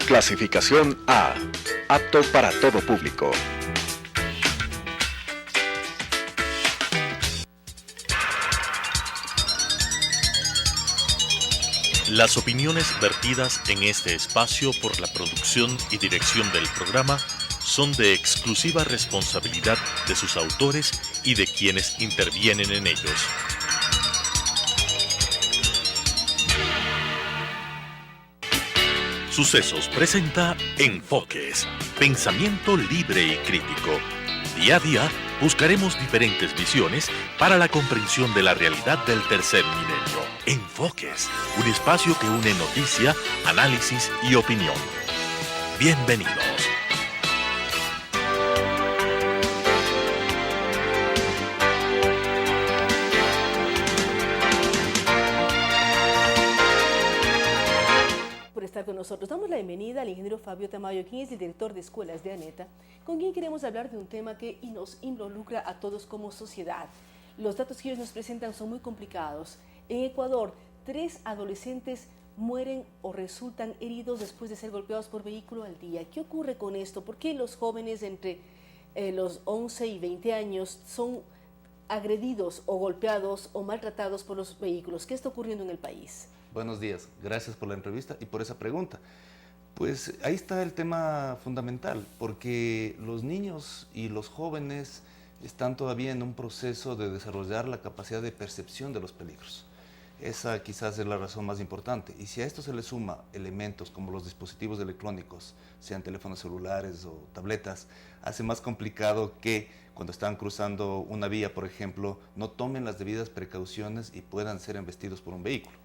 Clasificación A. Apto para todo público. Las opiniones vertidas en este espacio por la producción y dirección del programa son de exclusiva responsabilidad de sus autores y de quienes intervienen en ellos. Sucesos presenta Enfoques, pensamiento libre y crítico. Día a día buscaremos diferentes visiones para la comprensión de la realidad del tercer milenio. Enfoques, un espacio que une noticia, análisis y opinión. Bienvenidos. Estar con nosotros. Damos la bienvenida al ingeniero Fabio Tamayo, quien es el director de escuelas de ANETA, con quien queremos hablar de un tema que nos involucra a todos como sociedad. Los datos que ellos nos presentan son muy complicados. En Ecuador, 3 adolescentes mueren o resultan heridos después de ser golpeados por vehículo al día. ¿Qué ocurre con esto? ¿Por qué los jóvenes entre los 11 y 20 años son agredidos o golpeados o maltratados por los vehículos? ¿Qué está ocurriendo en el país? Buenos días, gracias por la entrevista y por esa pregunta. Pues ahí está el tema fundamental, porque los niños y los jóvenes están todavía en un proceso de desarrollar la capacidad de percepción de los peligros. Esa quizás es la razón más importante. Y si a esto se le suma elementos como los dispositivos electrónicos, sean teléfonos celulares o tabletas, hace más complicado que cuando están cruzando una vía, por ejemplo, no tomen las debidas precauciones y puedan ser embestidos por un vehículo.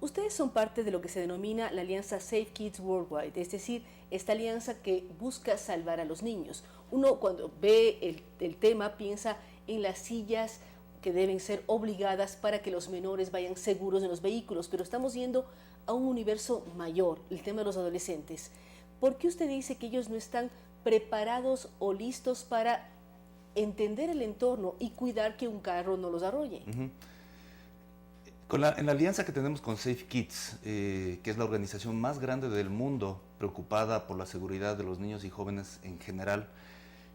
Ustedes son parte de lo que se denomina la alianza Safe Kids Worldwide, es decir, esta alianza que busca salvar a los niños. Uno cuando ve el tema piensa en las sillas que deben ser obligadas para que los menores vayan seguros en los vehículos, pero estamos yendo a un universo mayor, el tema de los adolescentes. ¿Por qué usted dice que ellos no están preparados o listos para entender el entorno y cuidar que un carro no los arrolle? En la alianza que tenemos con Safe Kids, que es la organización más grande del mundo preocupada por la seguridad de los niños y jóvenes en general,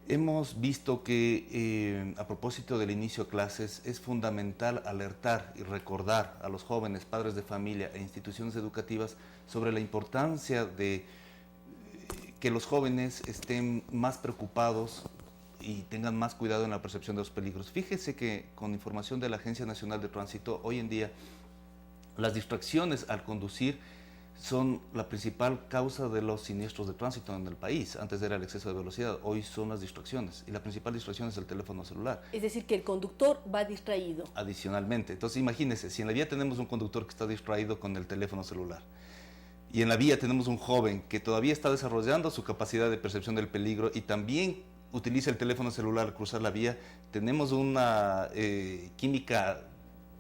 hemos visto que a propósito del inicio de clases es fundamental alertar y recordar a los jóvenes, padres de familia e instituciones educativas sobre la importancia de que los jóvenes estén más preocupados y tengan más cuidado en la percepción de los peligros. Fíjese que con información de la Agencia Nacional de Tránsito, hoy en día las distracciones al conducir son la principal causa de los siniestros de tránsito en el país. Antes era el exceso de velocidad, hoy son las distracciones y la principal distracción es el teléfono celular. Es decir, que el conductor va distraído. Adicionalmente, entonces imagínese, si en la vía tenemos un conductor que está distraído con el teléfono celular, y en la vía tenemos un joven que todavía está desarrollando su capacidad de percepción del peligro y también utiliza el teléfono celular al cruzar la vía, tenemos una química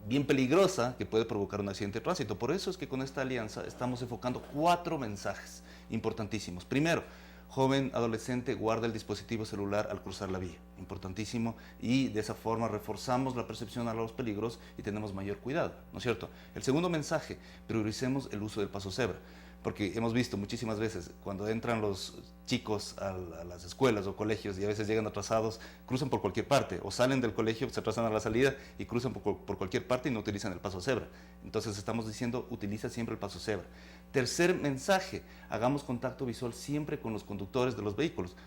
bien peligrosa que puede provocar un accidente de tránsito. Por eso es que con esta alianza estamos enfocando 4 mensajes importantísimos. Primero, joven, adolescente, guarda el dispositivo celular al cruzar la vía. Importantísimo. Y de esa forma reforzamos la percepción a los peligros y tenemos mayor cuidado, ¿no es cierto? El segundo mensaje, prioricemos el uso del paso cebra. Porque hemos visto muchísimas veces, cuando entran los chicos a las escuelas o colegios y a veces llegan atrasados, cruzan por cualquier parte, o salen del colegio, se atrasan a la salida y cruzan por cualquier parte y no utilizan el paso cebra. Entonces estamos diciendo, utiliza siempre el paso cebra. Tercer mensaje, hagamos contacto visual siempre con los conductores de los vehículos.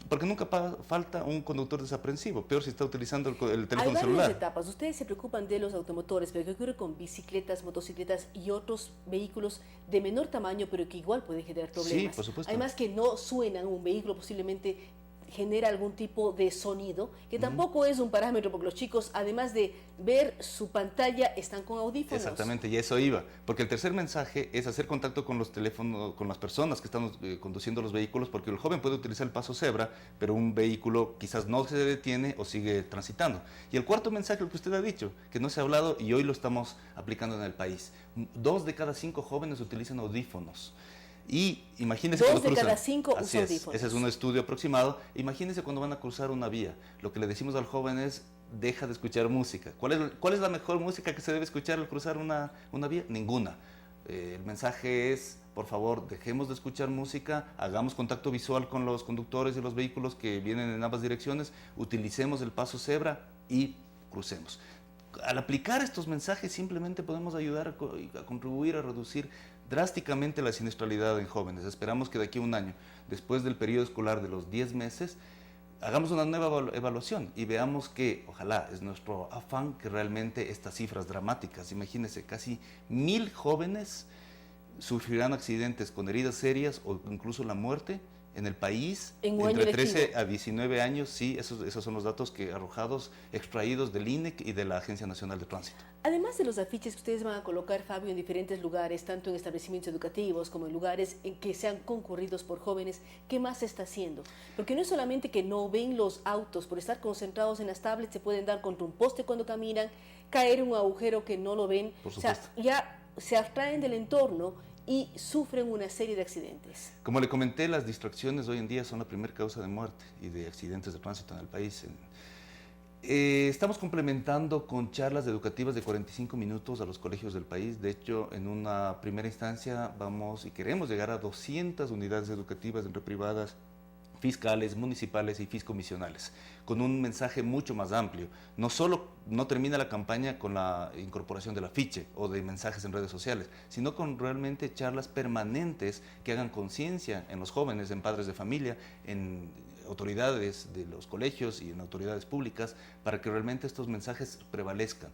Porque nunca falta un conductor desaprensivo, peor si está utilizando el teléfono celular. Hay varias etapas. Ustedes se preocupan de los automotores, pero ¿qué ocurre con bicicletas, motocicletas y otros vehículos de menor tamaño, pero que igual pueden generar problemas? Sí, por supuesto. Además que no suenan, un vehículo posiblemente genera algún tipo de sonido, que tampoco es un parámetro, porque los chicos, además de ver su pantalla, están con audífonos. Exactamente, y eso iba, porque el tercer mensaje es hacer contacto con los teléfonos, con las personas que están conduciendo los vehículos, porque el joven puede utilizar el paso cebra, pero un vehículo quizás no se detiene o sigue transitando. Y el cuarto mensaje, lo que usted ha dicho, que no se ha hablado y hoy lo estamos aplicando en el país. 2 de cada 5 jóvenes utilizan audífonos. Y imagínense 2 de cada 5 usan audífonos. Ese es un estudio aproximado. Imagínense cuando van a cruzar una vía. Lo que le decimos al joven es, deja de escuchar música. ¿Cuál es la mejor música que se debe escuchar al cruzar una vía? Ninguna. El mensaje es, por favor, dejemos de escuchar música, hagamos contacto visual con los conductores de los vehículos que vienen en ambas direcciones, utilicemos el paso cebra y crucemos. Al aplicar estos mensajes simplemente podemos ayudar a contribuir a reducir drásticamente la siniestralidad en jóvenes. Esperamos que de aquí a un año, después del periodo escolar de los 10 meses, hagamos una nueva evaluación y veamos que, ojalá, es nuestro afán que realmente estas cifras dramáticas, imagínense, casi 1000 jóvenes sufrirán accidentes con heridas serias o incluso la muerte en el país, en un entre año 13 lectivo. a 19 años, sí, esos son los datos que arrojados, extraídos del INEC y de la Agencia Nacional de Tránsito. Además de los afiches que ustedes van a colocar, Fabio, en diferentes lugares, tanto en establecimientos educativos como en lugares en que sean concurridos por jóvenes, ¿qué más se está haciendo? Porque no es solamente que no ven los autos, por estar concentrados en las tablets se pueden dar contra un poste cuando caminan, caer en un agujero que no lo ven, Por o sea, supuesto. ya se abstraen del entorno y sufren una serie de accidentes. Como le comenté, las distracciones hoy en día son la primera causa de muerte y de accidentes de tránsito en el país. Estamos complementando con charlas educativas de 45 minutos a los colegios del país. De hecho, en una primera instancia vamos y queremos llegar a 200 unidades educativas entre privadas, fiscales, municipales y fiscomisionales, con un mensaje mucho más amplio. No termina la campaña con la incorporación del afiche o de mensajes en redes sociales, sino con realmente charlas permanentes que hagan conciencia en los jóvenes, en padres de familia, en autoridades de los colegios y en autoridades públicas, para que realmente estos mensajes prevalezcan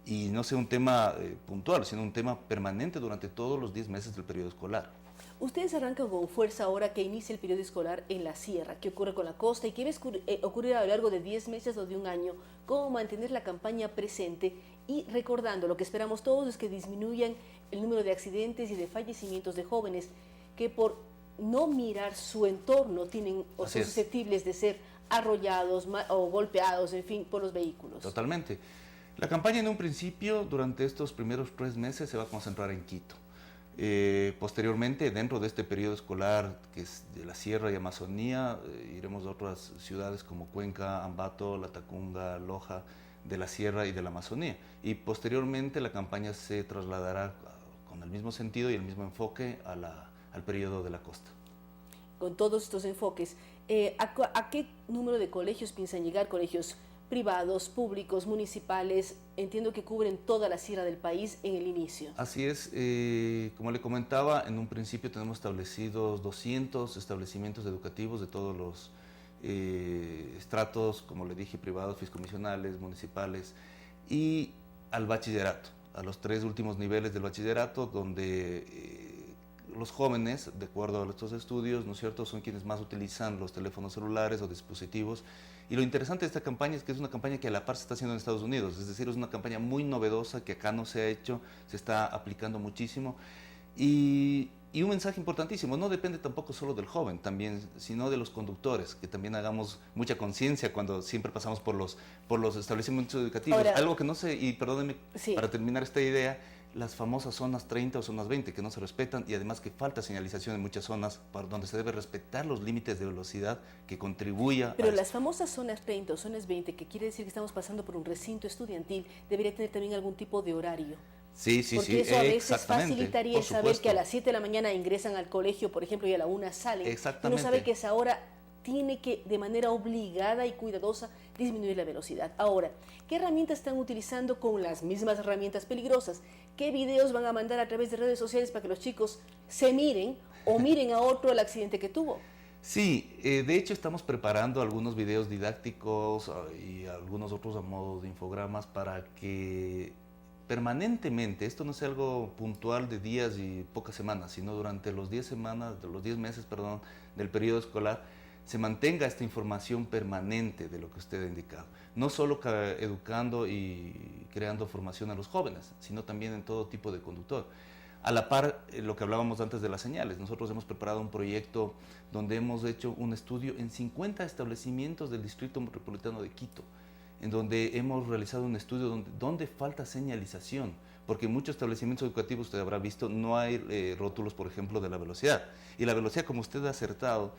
y no sea un tema puntual, sino un tema permanente durante todos los 10 meses del periodo escolar. Ustedes arrancan con fuerza ahora que inicia el periodo escolar en la sierra. ¿Qué ocurre con la costa y qué va a ocurrir a lo largo de 10 meses o de un año? ¿Cómo mantener la campaña presente? Y recordando, lo que esperamos todos es que disminuyan el número de accidentes y de fallecimientos de jóvenes que por no mirar su entorno tienen o Así son es. susceptibles de ser arrollados o golpeados, en fin, por los vehículos. Totalmente. La campaña en un principio, durante estos primeros 3 meses, se va a concentrar en Quito. Posteriormente, dentro de este periodo escolar, que es de la Sierra y Amazonía, iremos a otras ciudades como Cuenca, Ambato, Latacunga, Loja, de la Sierra y de la Amazonía. Y posteriormente la campaña se trasladará con el mismo sentido y el mismo enfoque al periodo de la costa. Con todos estos enfoques, ¿a qué número de colegios piensan llegar? ¿Colegios privados, públicos, municipales? Entiendo que cubren toda la sierra del país en el inicio. Así es, como le comentaba, en un principio tenemos establecidos 200 establecimientos educativos de todos los estratos, como le dije, privados, fiscomisionales, municipales, y al bachillerato, a los 3 últimos niveles del bachillerato, donde los jóvenes, de acuerdo a estos estudios, ¿no es cierto?, son quienes más utilizan los teléfonos celulares o dispositivos. Y lo interesante de esta campaña es que es una campaña que a la par se está haciendo en Estados Unidos, es decir, es una campaña muy novedosa que acá no se ha hecho, se está aplicando muchísimo. Y un mensaje importantísimo, no depende tampoco solo del joven, también, sino de los conductores, que también hagamos mucha conciencia cuando siempre pasamos por los establecimientos educativos. Ahora, algo que no sé, y perdónenme, sí, para terminar esta idea, las famosas zonas 30 o zonas 20 que no se respetan y además que falta señalización en muchas zonas para donde se debe respetar los límites de velocidad que contribuya pero a las famosas zonas 30 o zonas 20, que quiere decir que estamos pasando por un recinto estudiantil, debería tener también algún tipo de horario. Sí, sí, Porque sí, eso a veces exactamente, facilitaría por el saber supuesto. que a las 7 de la mañana ingresan al colegio, por ejemplo, y a la 1 salen. Exactamente. Uno sabe que esa hora tiene que, de manera obligada y cuidadosa, disminuir la velocidad. Ahora, ¿qué herramientas están utilizando con las mismas herramientas peligrosas? ¿Qué videos van a mandar a través de redes sociales para que los chicos se miren o miren a otro el accidente que tuvo? Sí, de hecho estamos preparando algunos videos didácticos y algunos otros a modo de infogramas para que permanentemente, esto no sea algo puntual de días y pocas semanas, sino durante los 10 meses, del periodo escolar, se mantenga esta información permanente de lo que usted ha indicado. No solo educando y creando formación a los jóvenes, sino también en todo tipo de conductor. A la par, lo que hablábamos antes de las señales, nosotros hemos preparado un proyecto donde hemos hecho un estudio en 50 establecimientos del Distrito Metropolitano de Quito, en donde hemos realizado un estudio donde falta señalización, porque en muchos establecimientos educativos, usted habrá visto, no hay rótulos, por ejemplo, de la velocidad. Y la velocidad, como usted ha acertado,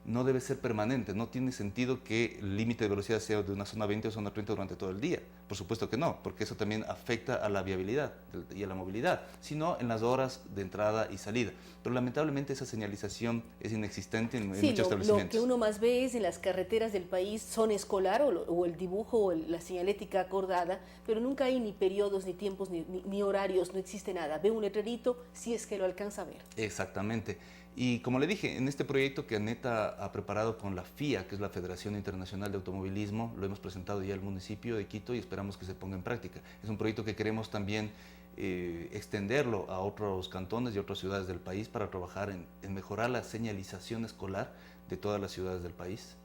no debe ser permanente. No tiene sentido que el límite de velocidad sea de una zona 20 o zona 30 durante todo el día. Por supuesto que no, porque eso también afecta a la viabilidad y a la movilidad, sino en las horas de entrada y salida. Pero lamentablemente esa señalización es inexistente en muchos establecimientos. Lo que uno más ve es en las carreteras del país, zona escolar o el dibujo o la señalética acordada, pero nunca hay ni periodos, ni tiempos, ni horarios, no existe nada. Ve un letrerito si es que lo alcanza a ver. Exactamente. Y como le dije, en este proyecto que ANETA ha preparado con la FIA, que es la Federación Internacional de Automovilismo, lo hemos presentado ya al municipio de Quito y esperamos que se ponga en práctica. Es un proyecto que queremos también extenderlo a otros cantones y otras ciudades del país para trabajar en mejorar la señalización escolar de todas las ciudades del país.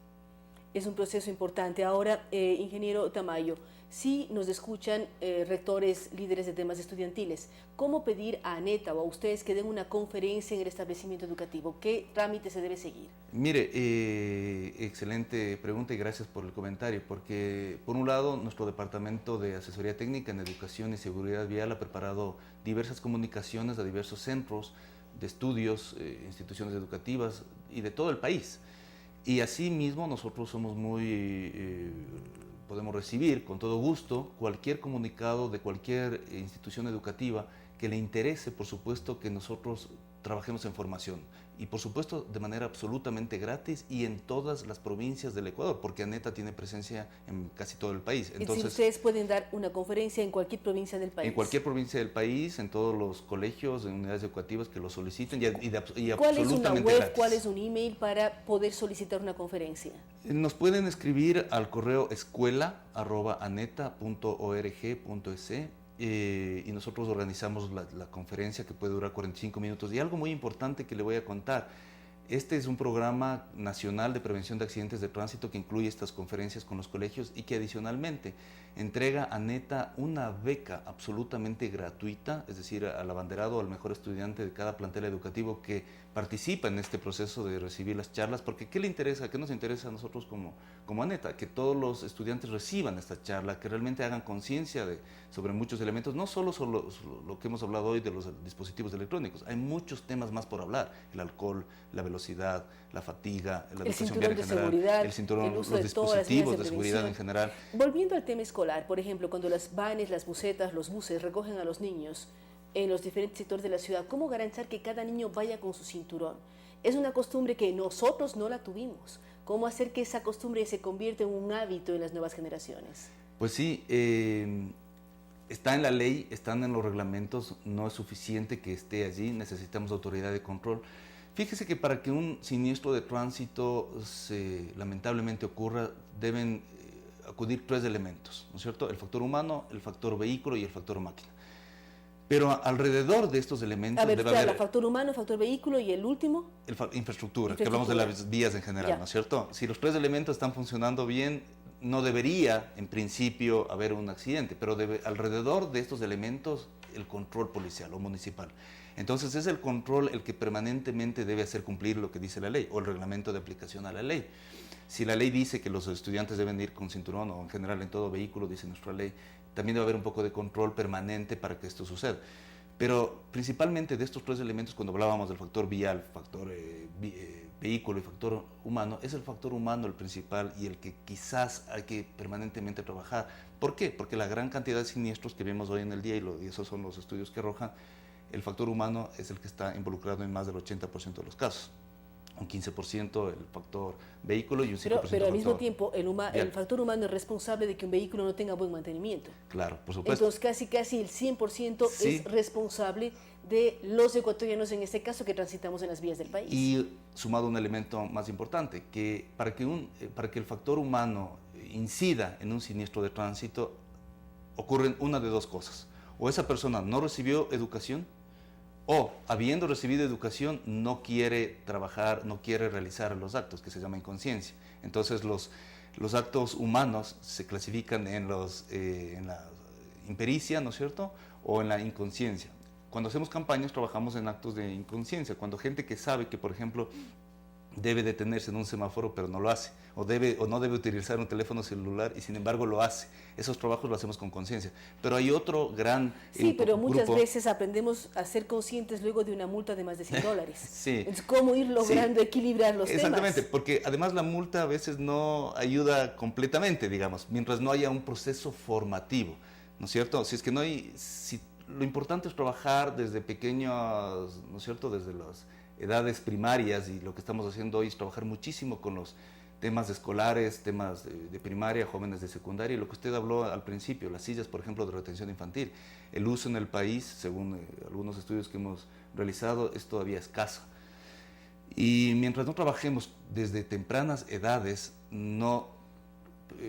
Es un proceso importante. Ahora, ingeniero Tamayo, si nos escuchan rectores, líderes de temas estudiantiles, ¿cómo pedir a ANETA o a ustedes que den una conferencia en el establecimiento educativo? ¿Qué trámite se debe seguir? Mire, excelente pregunta y gracias por el comentario, porque por un lado nuestro Departamento de Asesoría Técnica en Educación y Seguridad Vial ha preparado diversas comunicaciones a diversos centros de estudios, instituciones educativas y de todo el país. Y asimismo nosotros somos podemos recibir con todo gusto cualquier comunicado de cualquier institución educativa que le interese, por supuesto, que nosotros trabajemos en formación. Y por supuesto de manera absolutamente gratis y en todas las provincias del Ecuador, porque ANETA tiene presencia en casi todo el país. Entonces, ustedes pueden dar una conferencia en cualquier provincia del país. En cualquier provincia del país, en todos los colegios, en unidades educativas que lo soliciten y ¿Cuál es una web, gratis. cuál es un email para poder solicitar una conferencia? Nos pueden escribir al correo escuela@aneta.org.es. Y nosotros organizamos la conferencia que puede durar 45 minutos. Y algo muy importante que le voy a contar, este es un programa nacional de prevención de accidentes de tránsito que incluye estas conferencias con los colegios y que adicionalmente entrega a ANETA una beca absolutamente gratuita, es decir, al abanderado o al mejor estudiante de cada plantel educativo que participa en este proceso de recibir las charlas, porque ¿qué le interesa? ¿Qué nos interesa a nosotros como ANETA? Que todos los estudiantes reciban esta charla, que realmente hagan conciencia sobre muchos elementos, no solo sobre lo que hemos hablado hoy de los dispositivos electrónicos, hay muchos temas más por hablar, el alcohol, la velocidad, la fatiga, la educación vial en general, el cinturón, los dispositivos de seguridad en general. Volviendo al tema escolar, por ejemplo, cuando las vanes, las busetas, los buses recogen a los niños en los diferentes sectores de la ciudad, ¿cómo garantizar que cada niño vaya con su cinturón? Es una costumbre que nosotros no la tuvimos. ¿Cómo hacer que esa costumbre se convierta en un hábito en las nuevas generaciones? Pues sí, está en la ley, están en los reglamentos, no es suficiente que esté allí, necesitamos autoridad de control. Fíjese que para que un siniestro de tránsito lamentablemente ocurra, deben acudir 3 elementos, ¿no es cierto? El factor humano, el factor vehículo y el factor máquina. Pero alrededor de estos elementos debe haber... el factor humano, el factor vehículo y el último... Infraestructura, que hablamos de las vías en general, ¿no es cierto? Si los 3 elementos están funcionando bien, no debería, en principio, haber un accidente, pero alrededor de estos elementos, el control policial o municipal. Entonces es el control el que permanentemente debe hacer cumplir lo que dice la ley o el reglamento de aplicación a la ley. Si la ley dice que los estudiantes deben ir con cinturón o en general en todo vehículo, dice nuestra ley, también debe haber un poco de control permanente para que esto suceda. Pero principalmente de estos 3 elementos, cuando hablábamos del factor vial, factor vehículo y factor humano, es el factor humano el principal y el que quizás hay que permanentemente trabajar. ¿Por qué? Porque la gran cantidad de siniestros que vemos hoy en el día, y esos son los estudios que arrojan, el factor humano es el que está involucrado en más del 80% de los casos. Un 15% el factor vehículo y un 5% pero al mismo tiempo el factor humano es responsable de que un vehículo no tenga buen mantenimiento. Claro, por supuesto. Entonces casi el 100% sí. Es responsable de los ecuatorianos, en este caso, que transitamos en las vías del país. Y sumado un elemento más importante, que para que el factor humano incida en un siniestro de tránsito, ocurren una de 2 cosas. O esa persona no recibió educación, o habiendo recibido educación no quiere trabajar, no quiere realizar los actos, que se llama inconsciencia. Entonces los actos humanos se clasifican en la impericia, ¿no es cierto?, o en la inconsciencia. Cuando hacemos campañas trabajamos en actos de inconsciencia, cuando gente que sabe que, por ejemplo, debe detenerse en un semáforo, pero no lo hace, o no debe utilizar un teléfono celular y sin embargo lo hace. Esos trabajos lo hacemos con conciencia. Pero hay otro gran pero muchas grupo. veces aprendemos a ser conscientes luego de una multa de más de $100. Sí. Entonces, ¿cómo ir logrando equilibrar los Exactamente, temas? porque además la multa a veces no ayuda completamente, digamos, mientras no haya un proceso formativo, ¿no es cierto? Si es que no hay, lo importante es trabajar desde pequeños, ¿no es cierto?, desde las edades primarias, y lo que estamos haciendo hoy es trabajar muchísimo con los temas escolares, temas de primaria, jóvenes de secundaria, y lo que usted habló al principio, las sillas, por ejemplo, de retención infantil. El uso en el país, según algunos estudios que hemos realizado, es todavía escaso. Y mientras no trabajemos desde tempranas edades,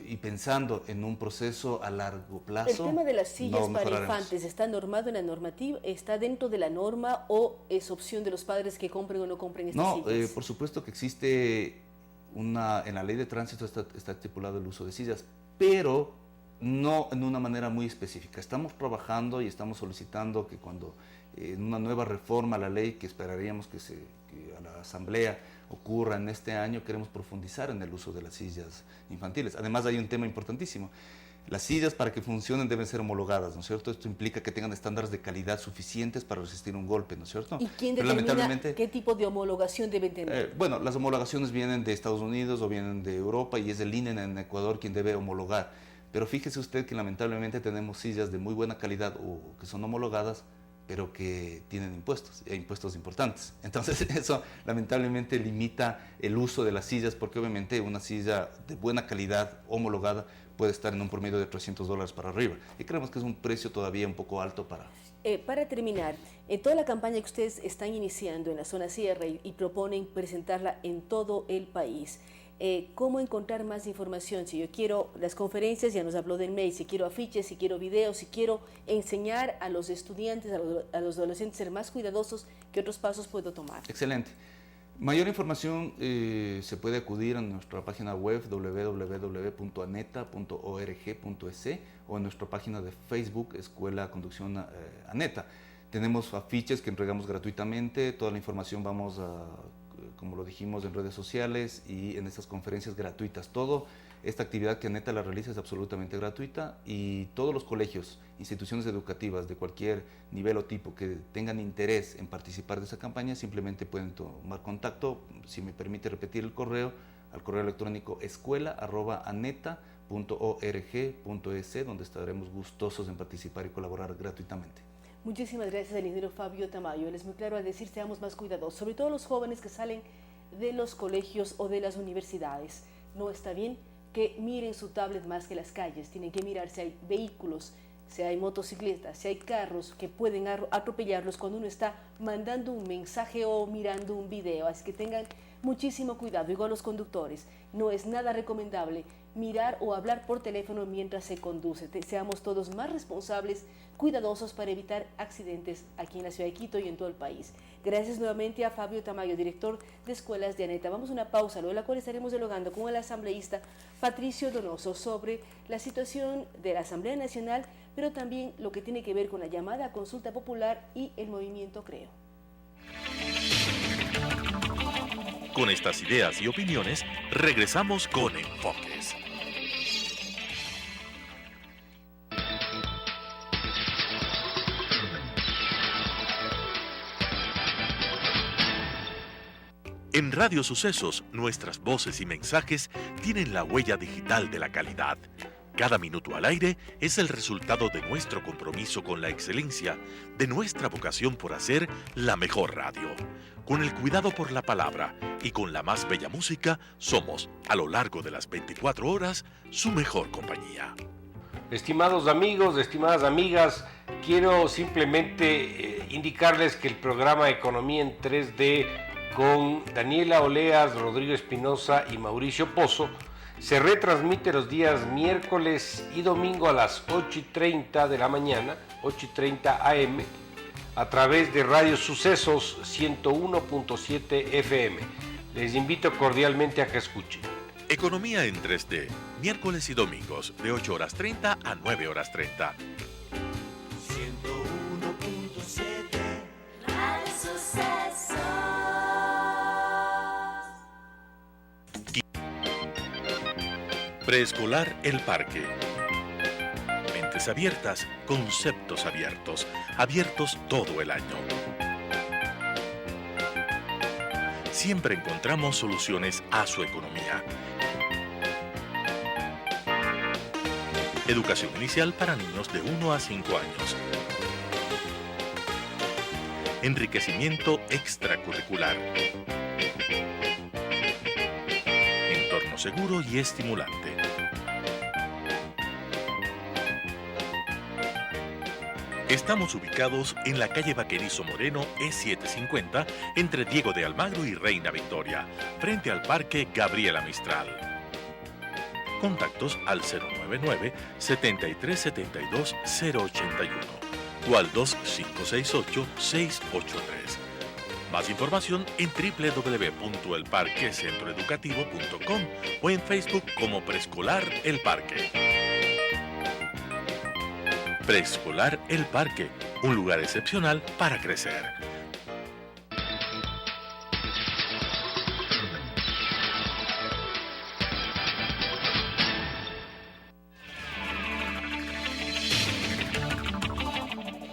y pensando en un proceso a largo plazo. El tema de las sillas para infantes, ¿está normado en la normativa? ¿Está dentro de la norma o es opción de los padres que compren o no compren estas sillas? Por supuesto que existe en la ley de tránsito está estipulado el uso de sillas, pero no en una manera muy específica. Estamos trabajando y estamos solicitando que cuando en una nueva reforma a la ley que esperaríamos que a la Asamblea ocurra en este año, queremos profundizar en el uso de las sillas infantiles. Además hay un tema importantísimo. Las sillas, para que funcionen, deben ser homologadas, ¿no es cierto? Esto implica que tengan estándares de calidad suficientes para resistir un golpe, ¿no es cierto? ¿Y quién determina qué tipo de homologación deben tener? Bueno, las homologaciones vienen de Estados Unidos o vienen de Europa, y es el INE en Ecuador quien debe homologar. Pero fíjese usted que lamentablemente tenemos sillas de muy buena calidad o que son homologadas, pero que tienen impuestos, e impuestos importantes. Entonces eso lamentablemente limita el uso de las sillas, porque obviamente una silla de buena calidad homologada puede estar en un promedio de $300 para arriba. Y creemos que es un precio todavía un poco alto para... Para terminar, en toda la campaña que ustedes están iniciando en la zona sierra y proponen presentarla en todo el país, ¿cómo encontrar más información? Si yo quiero las conferencias, ya nos habló del mail, si quiero afiches, si quiero videos, si quiero enseñar a los estudiantes, a los adolescentes a ser más cuidadosos, ¿qué otros pasos puedo tomar? Excelente. Mayor información se puede acudir a nuestra página web www.aneta.org.es o en nuestra página de Facebook, Escuela Conducción Aneta. Tenemos afiches que entregamos gratuitamente, toda la información vamos como lo dijimos, en redes sociales y en estas conferencias gratuitas. Esta actividad que Aneta la realiza es absolutamente gratuita, y todos los colegios, instituciones educativas de cualquier nivel o tipo que tengan interés en participar de esa campaña, simplemente pueden tomar contacto, si me permite repetir el correo, al correo electrónico escuela@aneta.org.es, donde estaremos gustosos en participar y colaborar gratuitamente. Muchísimas gracias al ingeniero Fabio Tamayo. Él es muy claro al decir seamos más cuidadosos, sobre todo los jóvenes que salen de los colegios o de las universidades. No está bien que miren su tablet más que las calles, tienen que mirar si hay vehículos, si hay motocicletas, si hay carros que pueden atropellarlos cuando uno está mandando un mensaje o mirando un video. Así que tengan muchísimo cuidado, igual los conductores. No es nada recomendable mirar o hablar por teléfono mientras se conduce. Seamos todos más responsables, cuidadosos para evitar accidentes aquí en la ciudad de Quito y en todo el país. Gracias nuevamente a Fabio Tamayo, director de Escuelas de Aneta. Vamos a una pausa, luego de la cual estaremos dialogando con el asambleísta Patricio Donoso sobre la situación de la Asamblea Nacional, pero también lo que tiene que ver con la llamada consulta popular y el movimiento Creo. Con estas ideas y opiniones, regresamos con Enfoques. En Radio Sucesos, nuestras voces y mensajes tienen la huella digital de la calidad. Cada minuto al aire es el resultado de nuestro compromiso con la excelencia, de nuestra vocación por hacer la mejor radio. Con el cuidado por la palabra y con la más bella música, somos, a lo largo de las 24 horas, su mejor compañía. Estimados amigos, estimadas amigas, quiero simplemente indicarles que el programa Economía en 3D con Daniela Oleas, Rodrigo Espinosa y Mauricio Pozo se retransmite los días miércoles y domingo a las 8:30 de la mañana, 8:30 AM, a través de Radio Sucesos 101.7 FM. Les invito cordialmente a que escuchen. Economía en 3D, miércoles y domingos de 8:30 a 9:30. 101.7 Radio Sucesos. Preescolar El Parque. Mentes abiertas, conceptos abiertos, abiertos todo el año. Siempre encontramos soluciones a su economía. Educación inicial para niños de 1 a 5 años. Enriquecimiento extracurricular. Entorno seguro y estimulante. Estamos ubicados en la calle Vaquerizo Moreno E750, entre Diego de Almagro y Reina Victoria, frente al Parque Gabriela Mistral. Contactos al 099-7372-081 o al 2568-683. Más información en www.elparquecentroeducativo.com o en Facebook como Preescolar El Parque. Preescolar El Parque, un lugar excepcional para crecer.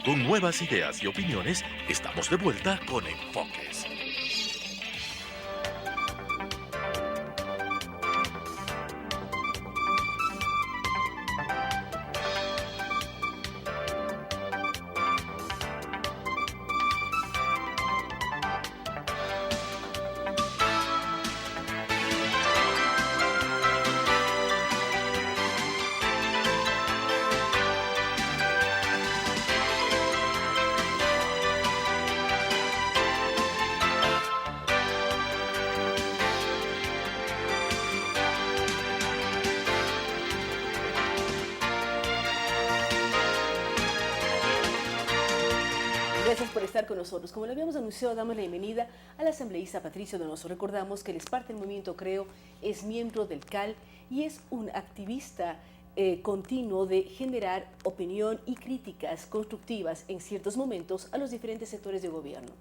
Con nuevas ideas y opiniones, estamos de vuelta con Enfoques. Gracias por estar con nosotros. Como lo habíamos anunciado, damos la bienvenida al asambleísta Patricio Donoso. Recordamos que él es parte del movimiento Creo, es miembro del CAL y es un activista continuo de generar opinión y críticas constructivas en ciertos momentos a los diferentes sectores de gobierno.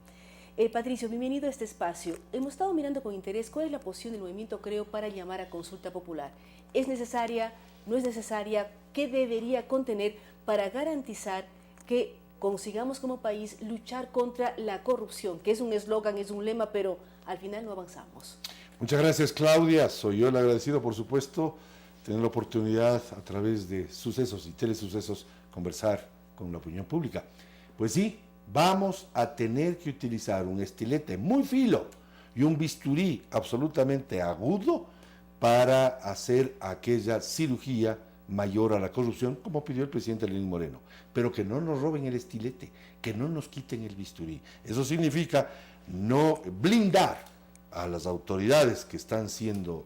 Patricio, bienvenido a este espacio. Hemos estado mirando con interés cuál es la posición del movimiento Creo para llamar a consulta popular. ¿Es necesaria? ¿No es necesaria? ¿Qué debería contener para garantizar que consigamos como país luchar contra la corrupción, que es un eslogan, es un lema, pero al final no avanzamos? Muchas gracias, Claudia. Soy yo el agradecido, por supuesto, tener la oportunidad a través de sucesos y telesucesos conversar con la opinión pública. Pues sí, vamos a tener que utilizar un estilete muy filo y un bisturí absolutamente agudo para hacer aquella cirugía mayor a la corrupción, como pidió el presidente Lenín Moreno, pero que no nos roben el estilete, que no nos quiten el bisturí. Eso significa no blindar a las autoridades que están siendo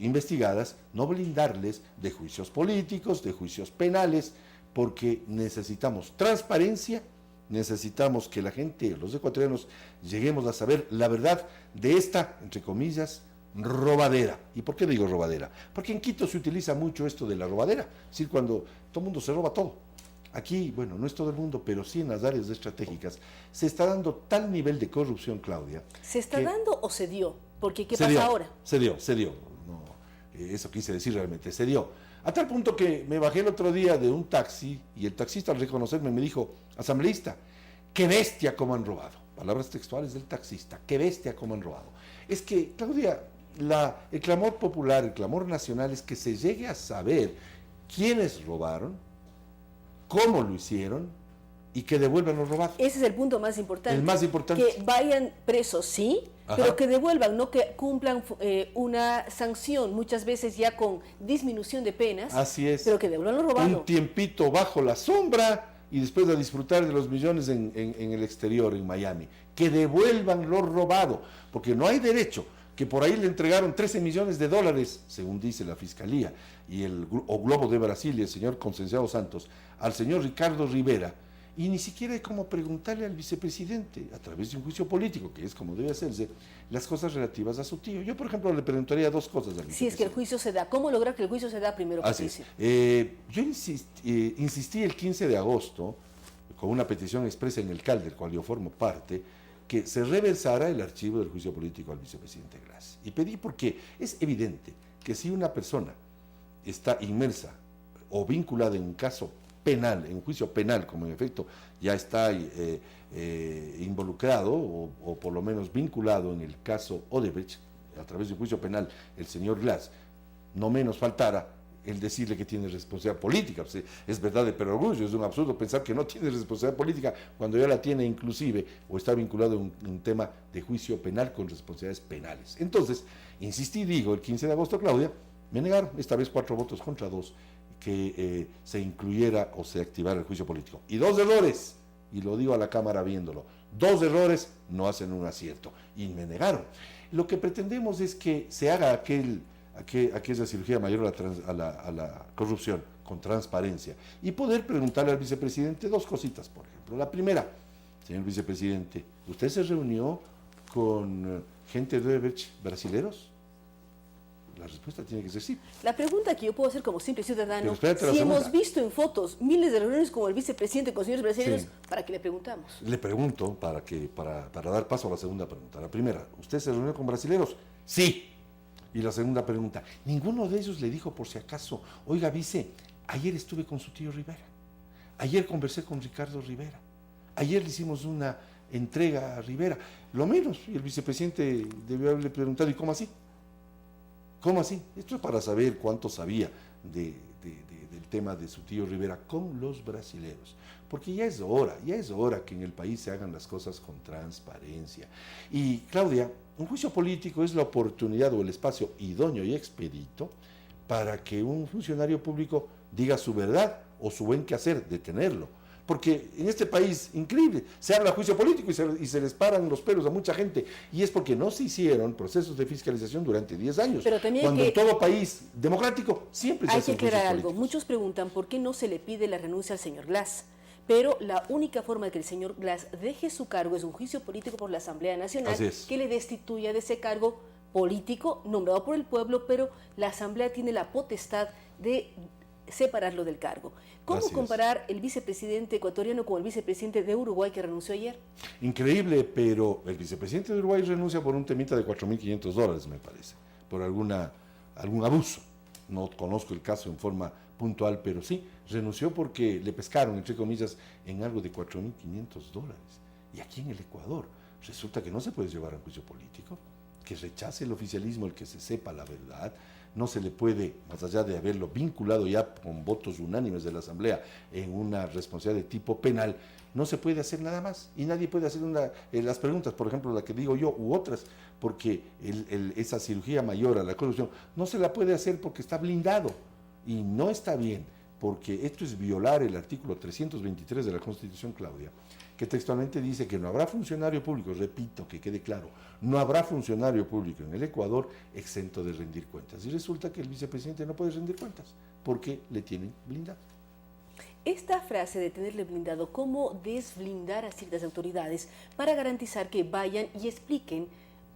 investigadas, no blindarles de juicios políticos, de juicios penales, porque necesitamos transparencia, necesitamos que la gente, los ecuatorianos, lleguemos a saber la verdad de esta, entre comillas, robadera. ¿Y por qué digo robadera? Porque en Quito se utiliza mucho esto de la robadera, es decir, cuando todo el mundo se roba todo. Aquí, bueno, no es todo el mundo, pero sí en las áreas estratégicas se está dando tal nivel de corrupción, Claudia. ¿Se está dando o se dio? Porque ¿qué pasa ahora? Se dio. No, eso quise decir realmente, se dio. A tal punto que me bajé el otro día de un taxi y el taxista al reconocerme me dijo, asambleísta, qué bestia cómo han robado. Palabras textuales del taxista, qué bestia cómo han robado. Es que, Claudia, el clamor popular, el clamor nacional es que se llegue a saber quiénes robaron, cómo lo hicieron y que devuelvan lo robado. Ese es el punto más importante. El más importante. Que vayan presos, sí, ajá, pero que devuelvan, no que cumplan una sanción, muchas veces ya con disminución de penas. Así es. Pero que devuelvan lo robado. Un tiempito bajo la sombra y después a disfrutar de los millones en el exterior, en Miami. Que devuelvan lo robado, porque no hay derecho que por ahí le entregaron 13 millones de dólares, según dice la Fiscalía, y el Globo de Brasil y el señor Concenciado Santos, al señor Ricardo Rivera, y ni siquiera hay como preguntarle al vicepresidente, a través de un juicio político, que es como debe hacerse, las cosas relativas a su tío. Yo, por ejemplo, le preguntaría dos cosas al vicepresidente. Si es que el juicio se da, ¿cómo lograr que el juicio se da primero, Patricio? Yo insistí el 15 de agosto, con una petición expresa en el CAL, del cual yo formo parte, que se reversara el archivo del juicio político al vicepresidente Glass. Y pedí porque es evidente que si una persona está inmersa o vinculada en un caso penal, en un juicio penal, como en efecto ya está involucrado o por lo menos vinculado en el caso Odebrecht, a través de un juicio penal, el señor Glass, no menos faltara el decirle que tiene responsabilidad política. Pues es verdad de perogrullo, es un absurdo pensar que no tiene responsabilidad política cuando ya la tiene inclusive o está vinculado en un tema de juicio penal con responsabilidades penales. Entonces, insistí, digo, el 15 de agosto, Claudia, me negaron, esta vez 4 votos contra 2, que se incluyera o se activara el juicio político. Y 2 errores, y lo digo a la Cámara viéndolo, 2 errores no hacen un acierto, y me negaron. Lo que pretendemos es que se haga aquella cirugía mayor a la corrupción con transparencia y poder preguntarle al vicepresidente 2 cositas, por ejemplo. La primera, señor vicepresidente, ¿usted se reunió con gente de Odebrecht brasileros? La respuesta tiene que ser sí. La pregunta que yo puedo hacer como simple ciudadano, espérate, si hemos visto en fotos miles de reuniones con el vicepresidente, con señores brasileños, Sí. ¿para qué le preguntamos? Le pregunto para dar paso a la segunda pregunta. La primera, ¿usted se reunió con brasileros? Sí. Y la segunda pregunta, ninguno de ellos le dijo por si acaso, oiga vice, ayer estuve con su tío Rivera, ayer conversé con Ricardo Rivera, ayer le hicimos una entrega a Rivera, lo menos, y el vicepresidente debió haberle preguntado, ¿y cómo así? ¿Cómo así? Esto es para saber cuánto sabía del tema de su tío Rivera con los brasileros. Porque ya es hora que en el país se hagan las cosas con transparencia. Y Claudia, un juicio político es la oportunidad o el espacio idóneo y expedito para que un funcionario público diga su verdad o su buen quehacer, detenerlo. Porque en este país, increíble, se habla juicio político y se les paran los pelos a mucha gente. Y es porque no se hicieron procesos de fiscalización durante 10 años. Pero también cuando que en todo país democrático siempre se hay que hacen aclarar juicios algo. políticos. Muchos preguntan por qué no se le pide la renuncia al señor Glass. Pero la única forma de que el señor Glass deje su cargo es un juicio político por la Asamblea Nacional Así es. que le destituya de ese cargo político nombrado por el pueblo, pero la Asamblea tiene la potestad de separarlo del cargo. ¿Cómo Así es. comparar el vicepresidente ecuatoriano con el vicepresidente de Uruguay que renunció ayer? Increíble, pero el vicepresidente de Uruguay renuncia por un temita de $4.500, me parece, por algún abuso. No conozco el caso en forma puntual, pero sí, renunció porque le pescaron, entre comillas, en algo de $4.500. Y aquí en el Ecuador resulta que no se puede llevar a juicio político, que rechace el oficialismo, el que se sepa la verdad. No se le puede, más allá de haberlo vinculado ya con votos unánimes de la Asamblea en una responsabilidad de tipo penal, no se puede hacer nada más. Y nadie puede hacer las preguntas, por ejemplo, la que digo yo, u otras, porque esa cirugía mayor a la corrupción no se la puede hacer porque está blindado. Y no está bien, porque esto es violar el artículo 323 de la Constitución, Claudia, que textualmente dice que no habrá funcionario público, repito, que quede claro, no habrá funcionario público en el Ecuador exento de rendir cuentas. Y resulta que el vicepresidente no puede rendir cuentas porque le tienen blindado. Esta frase de tenerle blindado, ¿cómo desblindar a ciertas autoridades para garantizar que vayan y expliquen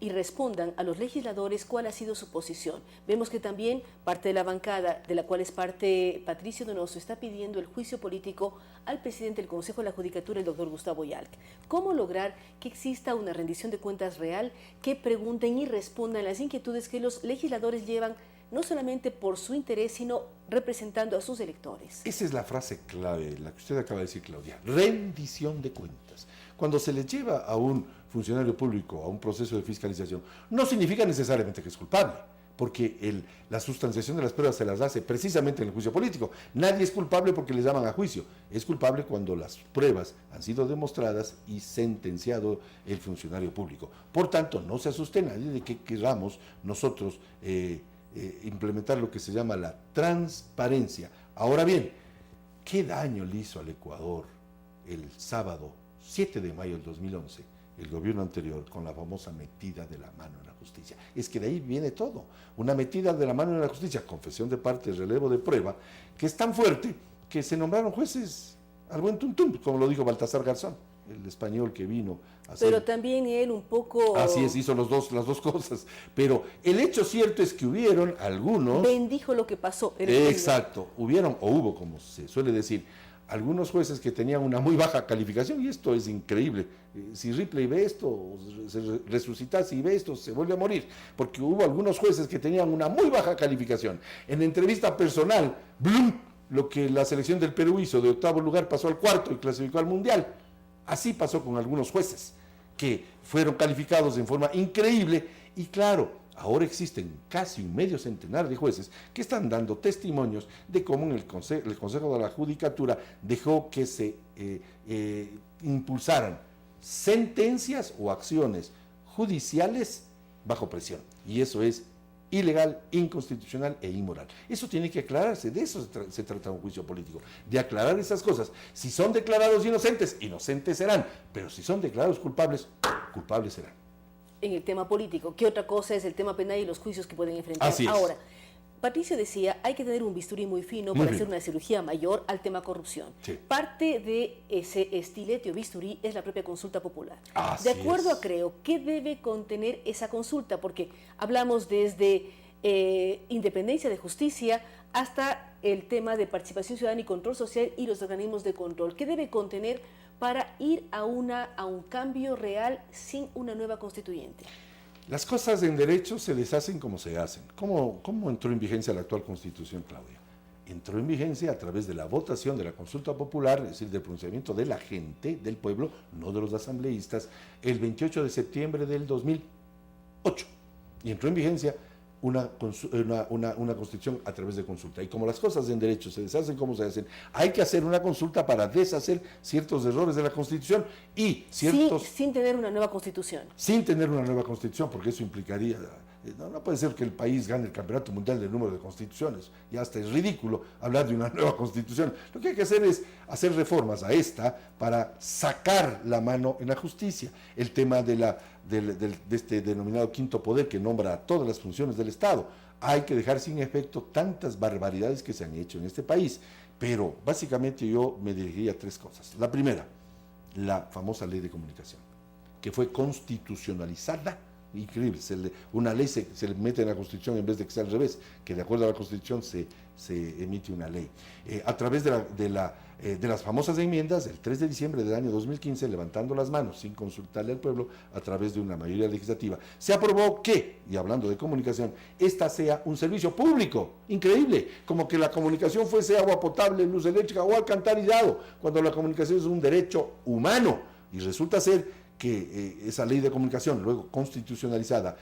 y respondan a los legisladores cuál ha sido su posición? Vemos que también parte de la bancada, de la cual es parte Patricio Donoso, está pidiendo el juicio político al presidente del Consejo de la Judicatura, el doctor Gustavo Yalc. ¿Cómo lograr que exista una rendición de cuentas real, que pregunten y respondan las inquietudes que los legisladores llevan, no solamente por su interés, sino representando a sus electores? Esa es la frase clave, la que usted acaba de decir, Claudia, rendición de cuentas. Cuando se le lleva a un funcionario público a un proceso de fiscalización, no significa necesariamente que es culpable, porque la sustanciación de las pruebas se las hace precisamente en el juicio político. Nadie es culpable porque le llaman a juicio, es culpable cuando las pruebas han sido demostradas y sentenciado el funcionario público. Por tanto, no se asuste nadie de que queramos nosotros implementar lo que se llama la transparencia. Ahora bien, ¿qué daño le hizo al Ecuador el sábado 7 de mayo del 2011 el gobierno anterior con la famosa metida de la mano en la justicia? Es que de ahí viene todo, una metida de la mano en la justicia, confesión de parte, relevo de prueba, que es tan fuerte que se nombraron jueces al buen tuntum, como lo dijo Baltasar Garzón, el español que vino a hacer. Pero también él un poco... Así es, hizo las dos cosas, pero el hecho cierto es que hubieron algunos... bendijo lo que pasó. Exacto, hubo, como se suele decir, algunos jueces que tenían una muy baja calificación, y esto es increíble. Si Ripley ve esto, se resucitase y ve esto, se vuelve a morir, porque hubo algunos jueces que tenían una muy baja calificación. En entrevista personal, ¡blum!, lo que la selección del Perú hizo, de 8º lugar pasó al 4º y clasificó al Mundial. Así pasó con algunos jueces, que fueron calificados en forma increíble, y claro, ahora existen casi un medio centenar de jueces que están dando testimonios de cómo el Consejo de la Judicatura dejó que se impulsaran sentencias o acciones judiciales bajo presión. Y eso es ilegal, inconstitucional e inmoral. Eso tiene que aclararse, de eso se trata un juicio político, de aclarar esas cosas. Si son declarados inocentes, inocentes serán, pero si son declarados culpables, culpables serán. En el tema político, ¿qué otra cosa es el tema penal y los juicios que pueden enfrentar? Así es. Ahora, Patricio decía, hay que tener un bisturí muy fino para hacer una cirugía mayor al tema corrupción. Sí. Parte de ese estilete o bisturí es la propia consulta popular. Así de acuerdo es. a Creo, ¿qué debe contener esa consulta? Porque hablamos desde independencia de justicia hasta el tema de participación ciudadana y control social y los organismos de control. ¿Qué debe contener para ir a un cambio real sin una nueva constituyente? Las cosas en derecho se deshacen como se hacen. ¿Cómo entró en vigencia la actual Constitución, Claudia? Entró en vigencia a través de la votación de la consulta popular, es decir, del pronunciamiento de la gente, del pueblo, no de los asambleístas, el 28 de septiembre del 2008. Y entró en vigencia una constitución a través de consulta. Y como las cosas en derecho se deshacen como se hacen, hay que hacer una consulta para deshacer ciertos errores de la Constitución y ciertos... Sin tener una nueva constitución. Sin tener una nueva Constitución, porque eso implicaría... No puede ser que el país gane el campeonato mundial del número de constituciones. Y hasta es ridículo hablar de una nueva constitución. Lo que hay que hacer es hacer reformas a esta para sacar la mano en la justicia. El tema de este denominado quinto poder que nombra a todas las funciones del Estado. Hay que dejar sin efecto tantas barbaridades que se han hecho en este país. Pero básicamente yo me dirigiría a 3 cosas. La primera, la famosa ley de comunicación, que fue constitucionalizada. Increíble, una ley se le mete en la Constitución en vez de que sea al revés, que de acuerdo a la Constitución se emite una ley. A través de las famosas enmiendas, el 3 de diciembre del año 2015, levantando las manos sin consultarle al pueblo, a través de una mayoría legislativa, se aprobó que, y hablando de comunicación, esta sea un servicio público. Increíble, como que la comunicación fuese agua potable, luz eléctrica o alcantarillado, cuando la comunicación es un derecho humano, y resulta ser que esa ley de comunicación, luego constitucionalizada,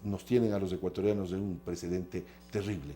nos tienen a los ecuatorianos en un precedente terrible.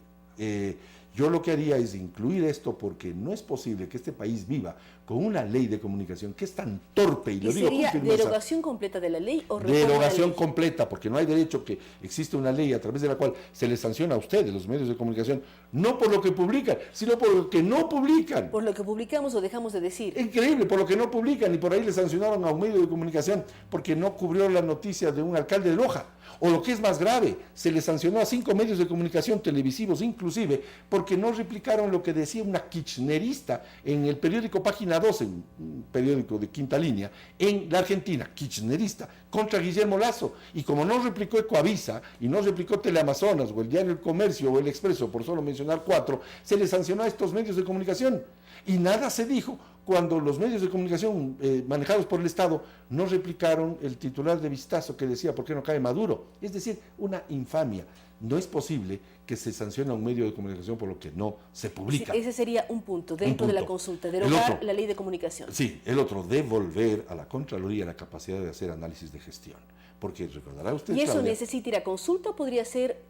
Yo lo que haría es incluir esto, porque no es posible que este país viva con una ley de comunicación que es tan torpe, y lo digo sería con firmeza. derogación completa de la ley o reforma de la Derogación ley? completa, porque no hay derecho que existe una ley a través de la cual se les sanciona a ustedes, los medios de comunicación, no por lo que publican, sino por lo que no publican. Por lo que publicamos o dejamos de decir. Increíble, por lo que no publican, y por ahí le sancionaron a un medio de comunicación porque no cubrió la noticia de un alcalde de Loja. O lo que es más grave, se le sancionó a 5 medios de comunicación televisivos inclusive porque no replicaron lo que decía una kirchnerista en el periódico Página 12, un periódico de quinta línea, en la Argentina, kirchnerista, contra Guillermo Lazo. Y como no replicó Ecoavisa, y no replicó Teleamazonas, o el diario El Comercio, o El Expreso, por solo mencionar 4, se le sancionó a estos medios de comunicación. Y nada se dijo cuando los medios de comunicación manejados por el Estado no replicaron el titular de Vistazo que decía ¿por qué no cae Maduro? Es decir, una infamia. No es posible que se sancione a un medio de comunicación por lo que no se publica. Sí, ese sería un punto dentro de la consulta, derogar la ley de comunicación. Sí, el otro, devolver a la Contraloría la capacidad de hacer análisis de gestión. Porque recordará usted, ¿Y eso Claudia, necesita ir a consulta o podría ser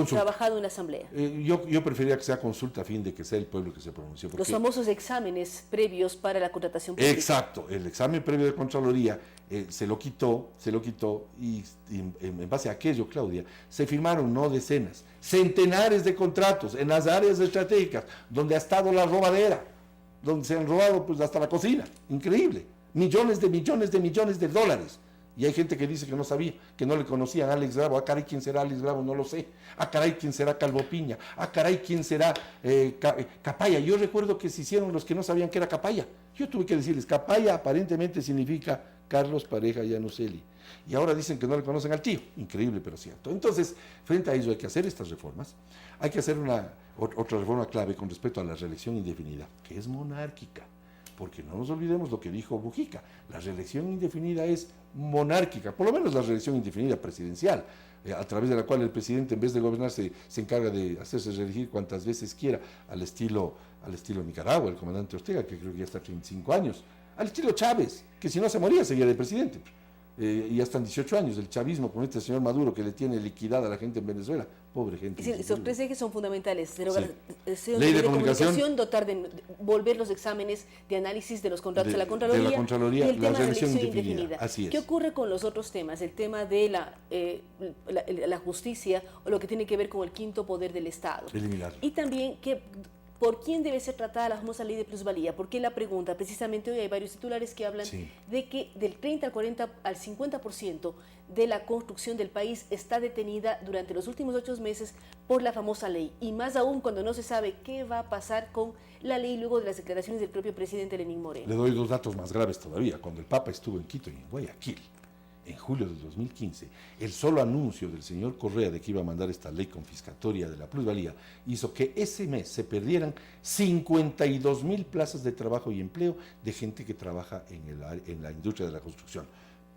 trabajado en la Asamblea? yo preferiría que sea consulta a fin de que sea el pueblo que se pronuncie. Los famosos exámenes previos para la contratación pública. Exacto, el examen previo de Contraloría se lo quitó y en base a aquello, Claudia, se firmaron no decenas, centenares de contratos en las áreas estratégicas donde ha estado la robadera, donde se han robado pues hasta la cocina. Increíble, millones de dólares. Y hay gente que dice que no sabía, que no le conocían a Alex Bravo. Ah, caray, ¿quién será Alex Bravo? No lo sé. Ah, caray, ¿quién será Calvo Piña? Ah, caray, ¿quién será Capaya? Yo recuerdo que se hicieron los que no sabían que era Capaya. Yo tuve que decirles, Capaya aparentemente significa Carlos Pareja Llanoseli. Y ahora dicen que no le conocen al tío. Increíble, pero cierto. Entonces, frente a ello hay que hacer estas reformas. Hay que hacer otra reforma clave con respecto a la reelección indefinida, que es monárquica. porque no nos olvidemos lo que dijo Mujica, la reelección indefinida es monárquica, por lo menos la reelección indefinida presidencial, a través de la cual el presidente, en vez de gobernar, se encarga de hacerse reelegir cuantas veces quiera, al estilo Nicaragua, el comandante Ortega, que creo que ya está 35 años, al estilo Chávez, que si no se moría seguía de presidente. Y ya están 18 años el chavismo con este señor Maduro que le tiene liquidada a la gente en Venezuela. Pobre gente. Sí, esos tres ejes son fundamentales. Ley de comunicación, dotar de volver los exámenes de análisis de los contratos de la Contraloría, de la Contraloría, y el tema de reelección elección indefinida. indefinida. Así es. ¿Qué ocurre con los otros temas? El tema de la justicia o lo que tiene que ver con el quinto poder del Estado. Eliminarlo. Y también ¿por quién debe ser tratada la famosa ley de plusvalía? Porque la pregunta, precisamente hoy hay varios titulares que hablan de que del 30 al 40 al 50% de la construcción del país está detenida durante los últimos 8 meses por la famosa ley. Y más aún cuando no se sabe qué va a pasar con la ley luego de las declaraciones del propio presidente Lenín Moreno. Le doy 2 datos más graves todavía. Cuando el Papa estuvo en Quito y en Guayaquil, en julio del 2015, el solo anuncio del señor Correa de que iba a mandar esta ley confiscatoria de la plusvalía hizo que ese mes se perdieran 52,000 plazas de trabajo y empleo de gente que trabaja en la industria de la construcción.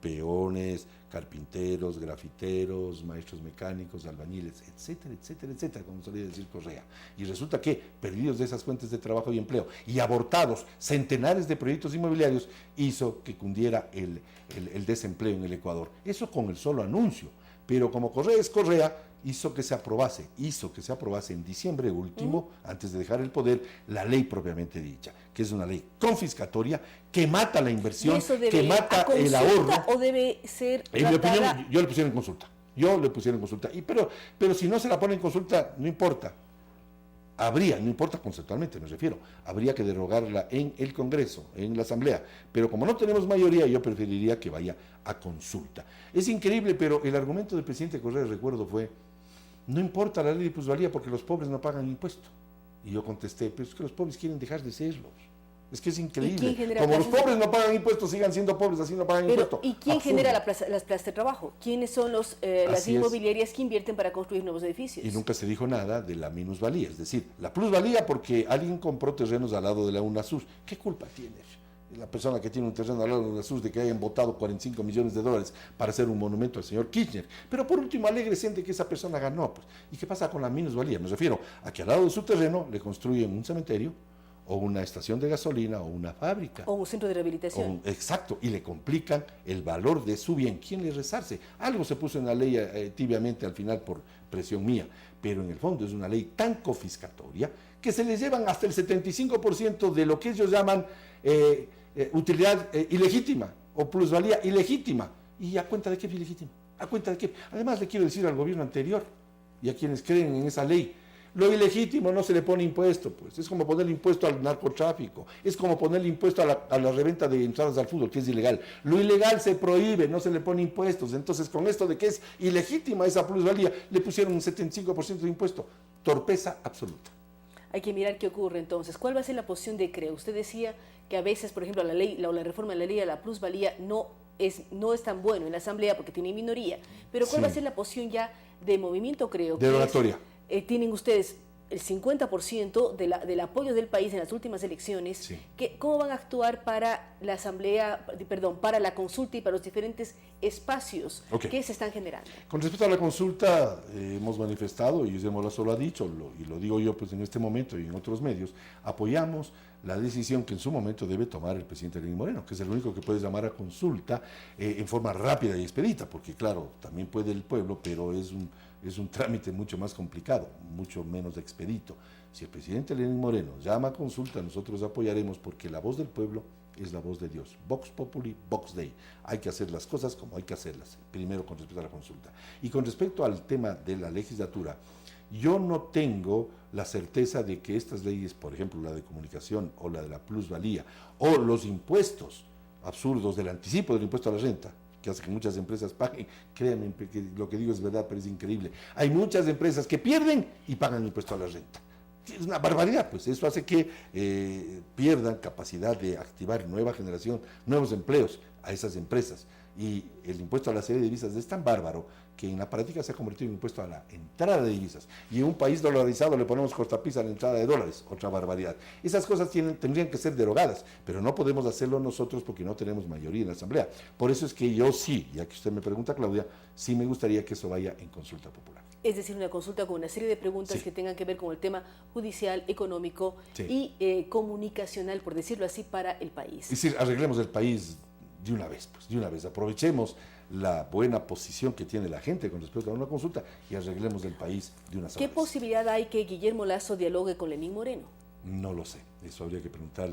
Peones, carpinteros, grafiteros, maestros mecánicos, albañiles, etcétera, etcétera, etcétera, como solía decir Correa. Y resulta que, perdidos de esas fuentes de trabajo y empleo y abortados centenares de proyectos inmobiliarios, hizo que cundiera el desempleo en el Ecuador. Eso con el solo anuncio. Pero como Correa es Correa, hizo que se aprobase en diciembre último, antes de dejar el poder, la ley propiamente dicha, que es una ley confiscatoria que mata la inversión, que mata el ahorro. ¿O debe ser En mi opinión, yo le pusiera en consulta. Pero si no se la pone en consulta, no importa. No importa conceptualmente, me refiero, habría que derogarla en el Congreso, en la Asamblea, pero como no tenemos mayoría, yo preferiría que vaya a consulta. Es increíble, pero el argumento del presidente Correa, recuerdo, fue: no importa la ley de plusvalía porque los pobres no pagan impuesto. Y yo contesté: pero es que los pobres quieren dejar de serlos. Es que es increíble. Como los pobres no pagan impuestos, sigan siendo pobres, así no pagan impuestos. ¿Y quién genera las plazas de trabajo? ¿Quiénes son las inmobiliarias que invierten para construir nuevos edificios? Y nunca se dijo nada de la minusvalía, es decir, la plusvalía porque alguien compró terrenos al lado de la UNASUR. ¿Qué culpa tiene la persona que tiene un terreno al lado de la UNASUR de que hayan votado $45 millones para hacer un monumento al señor Kirchner? Pero por último, alégrese de que esa persona ganó. Pues. ¿Y qué pasa con la minusvalía? Me refiero a que al lado de su terreno le construyen un cementerio, o una estación de gasolina, o una fábrica. O un centro de rehabilitación. Exacto, y le complican el valor de su bien. ¿Quién le resarce? Algo se puso en la ley tibiamente al final por presión mía, pero en el fondo es una ley tan confiscatoria que se les llevan hasta el 75% de lo que ellos llaman utilidad ilegítima o plusvalía ilegítima. ¿Y a cuenta de qué es ilegítima? ¿A cuenta de qué? Además le quiero decir al gobierno anterior y a quienes creen en esa ley: lo ilegítimo no se le pone impuesto, pues. Es como ponerle impuesto al narcotráfico, es como ponerle impuesto a la reventa de entradas al fútbol, que es ilegal. Lo ilegal se prohíbe, no se le pone impuestos. Entonces, con esto de que es ilegítima esa plusvalía, le pusieron un 75% de impuesto. Torpeza absoluta. Hay que mirar qué ocurre entonces. ¿Cuál va a ser la posición de CREO? Usted decía que a veces, por ejemplo, la reforma de la ley de la plusvalía no es tan bueno en la Asamblea porque tiene minoría. Pero ¿cuál va a ser la posición ya de Movimiento CREO? Derogatoria. Tienen ustedes el 50% del apoyo del país en las últimas elecciones. Sí. ¿Cómo van a actuar para la para la consulta y para los diferentes espacios que se están generando? Con respecto a la consulta, hemos manifestado, y Guillermo Lazo lo ha dicho, y lo digo yo pues en este momento y en otros medios, apoyamos la decisión que en su momento debe tomar el presidente Lenín Moreno, que es el único que puede llamar a consulta en forma rápida y expedita, porque claro, también puede el pueblo, pero es un trámite mucho más complicado, mucho menos expedito. Si el presidente Lenín Moreno llama a consulta, nosotros apoyaremos, porque la voz del pueblo es la voz de Dios. Vox Populi, Vox Dei. Hay que hacer las cosas como hay que hacerlas, primero con respecto a la consulta. Y con respecto al tema de la legislatura, yo no tengo la certeza de que estas leyes, por ejemplo, la de comunicación o la de la plusvalía, o los impuestos absurdos del anticipo del impuesto a la renta, que hace que muchas empresas paguen, créanme que lo que digo es verdad, pero es increíble. Hay muchas empresas que pierden y pagan impuesto a la renta. Es una barbaridad, pues eso hace que pierdan capacidad de activar nueva generación, nuevos empleos. a esas empresas. Y el impuesto a la salida de divisas es tan bárbaro que en la práctica se ha convertido en impuesto a la entrada de divisas. Y en un país dolarizado le ponemos cortapisa a la entrada de dólares, otra barbaridad. Esas cosas tendrían que ser derogadas, pero no podemos hacerlo nosotros porque no tenemos mayoría en la Asamblea. Por eso es que yo sí, ya que usted me pregunta, Claudia, sí me gustaría que eso vaya en consulta popular. Es decir, una consulta con una serie de preguntas Sí. que tengan que ver con el tema judicial, económico Sí. y comunicacional, por decirlo así, para el país. Es decir, arreglemos el país de una vez, pues, de una vez. Aprovechemos la buena posición que tiene la gente con respecto a una consulta y arreglemos el país de una sola ¿Qué vez. posibilidad hay que Guillermo Lasso dialogue con Lenín Moreno? No lo sé. Eso habría que preguntar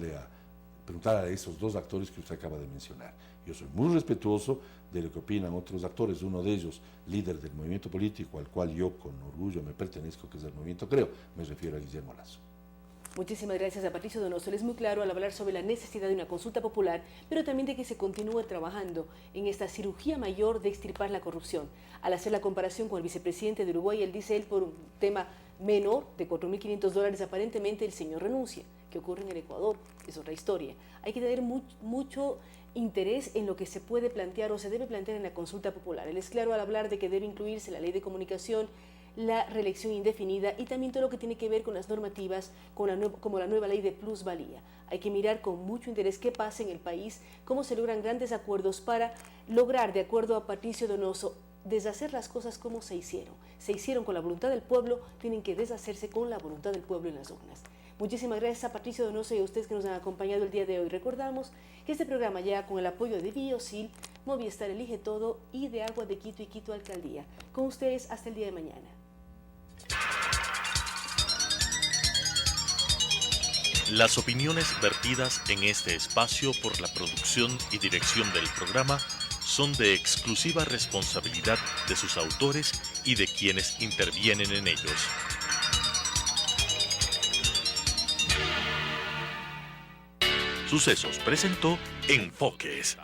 a esos dos actores que usted acaba de mencionar. Yo soy muy respetuoso de lo que opinan otros actores, uno de ellos, líder del movimiento político al cual yo con orgullo me pertenezco, que es el Movimiento Creo, me refiero a Guillermo Lasso. Muchísimas gracias a Patricio Donoso. Él es muy claro al hablar sobre la necesidad de una consulta popular, pero también de que se continúe trabajando en esta cirugía mayor de extirpar la corrupción. Al hacer la comparación con el vicepresidente de Uruguay, él dice, por un tema menor de $4.500, aparentemente el señor renuncia. ¿Qué ocurre en el Ecuador? Es otra historia. Hay que tener mucho interés en lo que se puede plantear o se debe plantear en la consulta popular. Él es claro al hablar de que debe incluirse la ley de comunicación, la reelección indefinida y también todo lo que tiene que ver con las normativas como la nueva ley de plusvalía. Hay que mirar con mucho interés qué pasa en el país, cómo se logran grandes acuerdos para lograr, de acuerdo a Patricio Donoso, deshacer las cosas como se hicieron. Se hicieron con la voluntad del pueblo, tienen que deshacerse con la voluntad del pueblo en las urnas. Muchísimas gracias a Patricio Donoso y a ustedes que nos han acompañado el día de hoy. Recordamos que este programa llega con el apoyo de Biosil, Movistar Elige Todo y de Agua de Quito y Quito Alcaldía. Con ustedes hasta el día de mañana. Las opiniones vertidas en este espacio por la producción y dirección del programa son de exclusiva responsabilidad de sus autores y de quienes intervienen en ellos. Sucesos presentó Enfoques.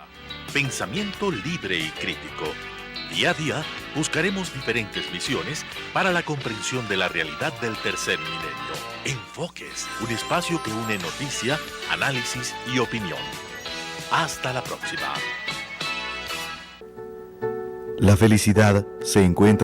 Pensamiento libre y crítico. Día a día buscaremos diferentes visiones para la comprensión de la realidad del tercer milenio. Enfoques, un espacio que une noticia, análisis y opinión. Hasta la próxima. La felicidad se encuentra